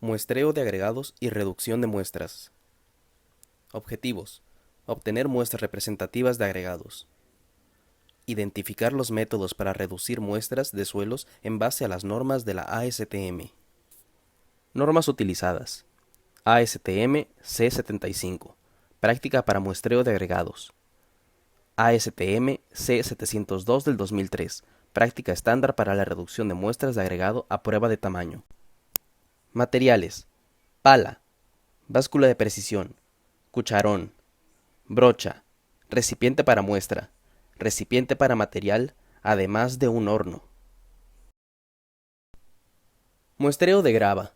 Muestreo de agregados y reducción de muestras. Objetivos: obtener muestras representativas de agregados. Identificar los métodos para reducir muestras de suelos en base a las normas de la ASTM. Normas utilizadas: ASTM C75, práctica para muestreo de agregados. ASTM C702 del 2003, práctica estándar para la reducción de muestras de agregado a prueba de tamaño. Materiales: pala, báscula de precisión, cucharón, brocha, recipiente para muestra, recipiente para material, además de un horno. Muestreo de grava.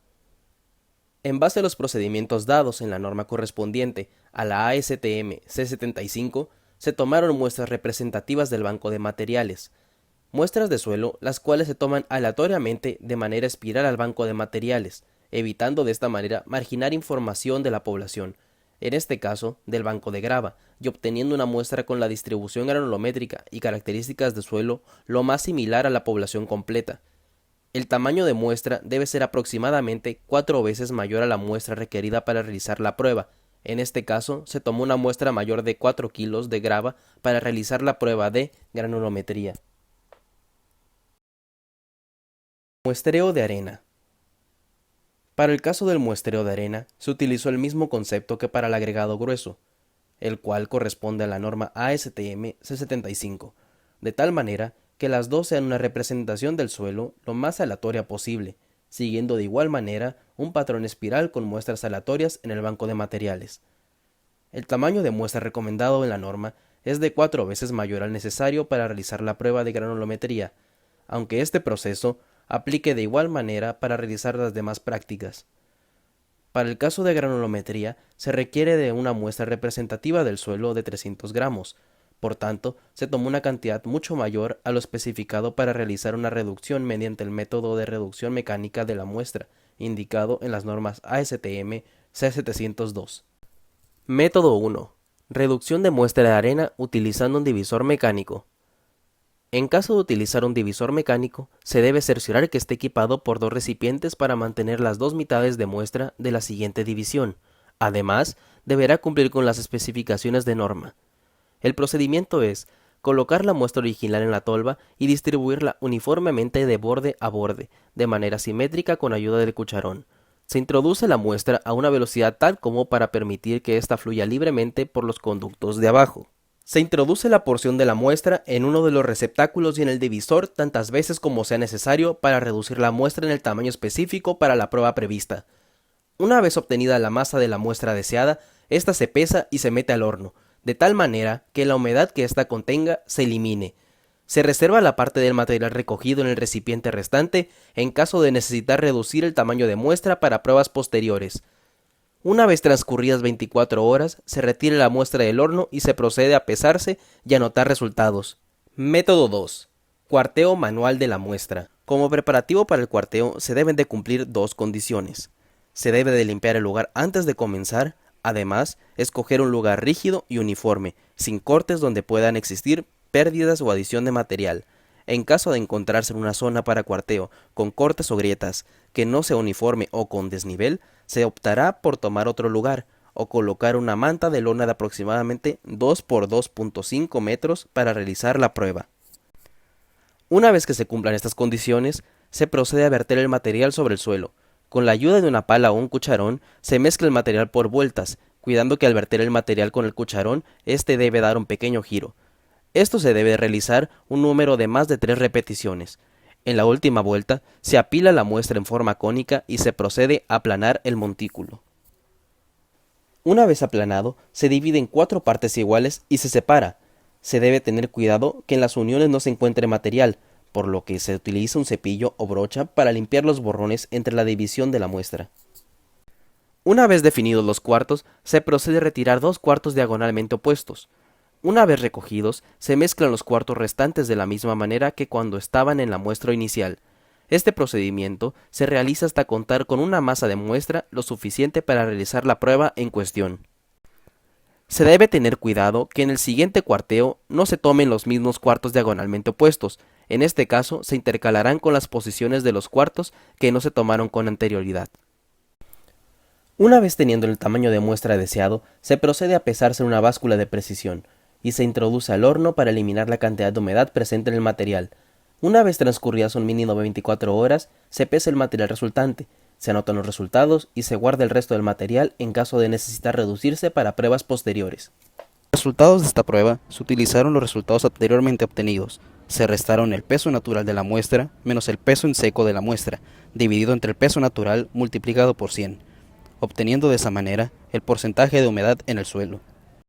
En base a los procedimientos dados en la norma correspondiente a la ASTM C75, se tomaron muestras representativas del banco de materiales, muestras de suelo, las cuales se toman aleatoriamente de manera espiral al banco de materiales, evitando de esta manera marginar información de la población, en este caso del banco de grava, y obteniendo una muestra con la distribución granulométrica y características de suelo lo más similar a la población completa. El tamaño de muestra debe ser aproximadamente 4 veces mayor a la muestra requerida para realizar la prueba. En este caso, se tomó una muestra mayor de 4 kilos de grava para realizar la prueba de granulometría. Muestreo de arena. Para el caso del muestreo de arena, se utilizó el mismo concepto que para el agregado grueso, el cual corresponde a la norma ASTM C75, de tal manera que las dos sean una representación del suelo lo más aleatoria posible, siguiendo de igual manera un patrón espiral con muestras aleatorias en el banco de materiales. El tamaño de muestra recomendado en la norma es de 4 veces mayor al necesario para realizar la prueba de granulometría, aunque este proceso aplique de igual manera para realizar las demás prácticas. Para el caso de granulometría, se requiere de una muestra representativa del suelo de 300 gramos, por tanto, se tomó una cantidad mucho mayor a lo especificado para realizar una reducción mediante el método de reducción mecánica de la muestra, indicado en las normas ASTM C702. Método 1. Reducción de muestra de arena utilizando un divisor mecánico. En caso de utilizar un divisor mecánico, se debe cerciorar que esté equipado por 2 recipientes para mantener las 2 mitades de muestra de la siguiente división. Además, deberá cumplir con las especificaciones de norma. El procedimiento es colocar la muestra original en la tolva y distribuirla uniformemente de borde a borde, de manera simétrica con ayuda del cucharón. Se introduce la muestra a una velocidad tal como para permitir que ésta fluya libremente por los conductos de abajo. Se introduce la porción de la muestra en uno de los receptáculos y en el divisor tantas veces como sea necesario para reducir la muestra en el tamaño específico para la prueba prevista. Una vez obtenida la masa de la muestra deseada, ésta se pesa y se mete al horno, de tal manera que la humedad que ésta contenga se elimine. Se reserva la parte del material recogido en el recipiente restante en caso de necesitar reducir el tamaño de muestra para pruebas posteriores. Una vez transcurridas 24 horas, se retira la muestra del horno y se procede a pesarse y anotar resultados. Método 2. Cuarteo manual de la muestra. Como preparativo para el cuarteo se deben de cumplir 2 condiciones. Se debe de limpiar el lugar antes de comenzar. Además, escoger un lugar rígido y uniforme, sin cortes donde puedan existir pérdidas o adición de material. En caso de encontrarse en una zona para cuarteo con cortes o grietas que no sea uniforme o con desnivel, se optará por tomar otro lugar o colocar una manta de lona de aproximadamente 2 por 2.5 metros para realizar la prueba. Una vez que se cumplan estas condiciones, se procede a verter el material sobre el suelo. Con la ayuda de una pala o un cucharón, se mezcla el material por vueltas, cuidando que al verter el material con el cucharón, este debe dar un pequeño giro. Esto se debe realizar un número de más de 3 repeticiones. En la última vuelta, se apila la muestra en forma cónica y se procede a aplanar el montículo. Una vez aplanado, se divide en 4 partes iguales y se separa. Se debe tener cuidado que en las uniones no se encuentre material, por lo que se utiliza un cepillo o brocha para limpiar los borrones entre la división de la muestra. Una vez definidos los cuartos, se procede a retirar 2 cuartos diagonalmente opuestos. Una vez recogidos, se mezclan los cuartos restantes de la misma manera que cuando estaban en la muestra inicial. Este procedimiento se realiza hasta contar con una masa de muestra lo suficiente para realizar la prueba en cuestión. Se debe tener cuidado que en el siguiente cuarteo no se tomen los mismos cuartos diagonalmente opuestos. En este caso, se intercalarán con las posiciones de los cuartos que no se tomaron con anterioridad. Una vez teniendo el tamaño de muestra deseado, se procede a pesarse en una báscula de precisión y se introduce al horno para eliminar la cantidad de humedad presente en el material. Una vez transcurridas un mínimo de 24 horas, se pesa el material resultante, se anotan los resultados y se guarda el resto del material en caso de necesitar reducirse para pruebas posteriores. Los resultados de esta prueba se utilizaron los resultados anteriormente obtenidos. Se restaron el peso natural de la muestra menos el peso en seco de la muestra, dividido entre el peso natural multiplicado por 100, obteniendo de esa manera el porcentaje de humedad en el suelo.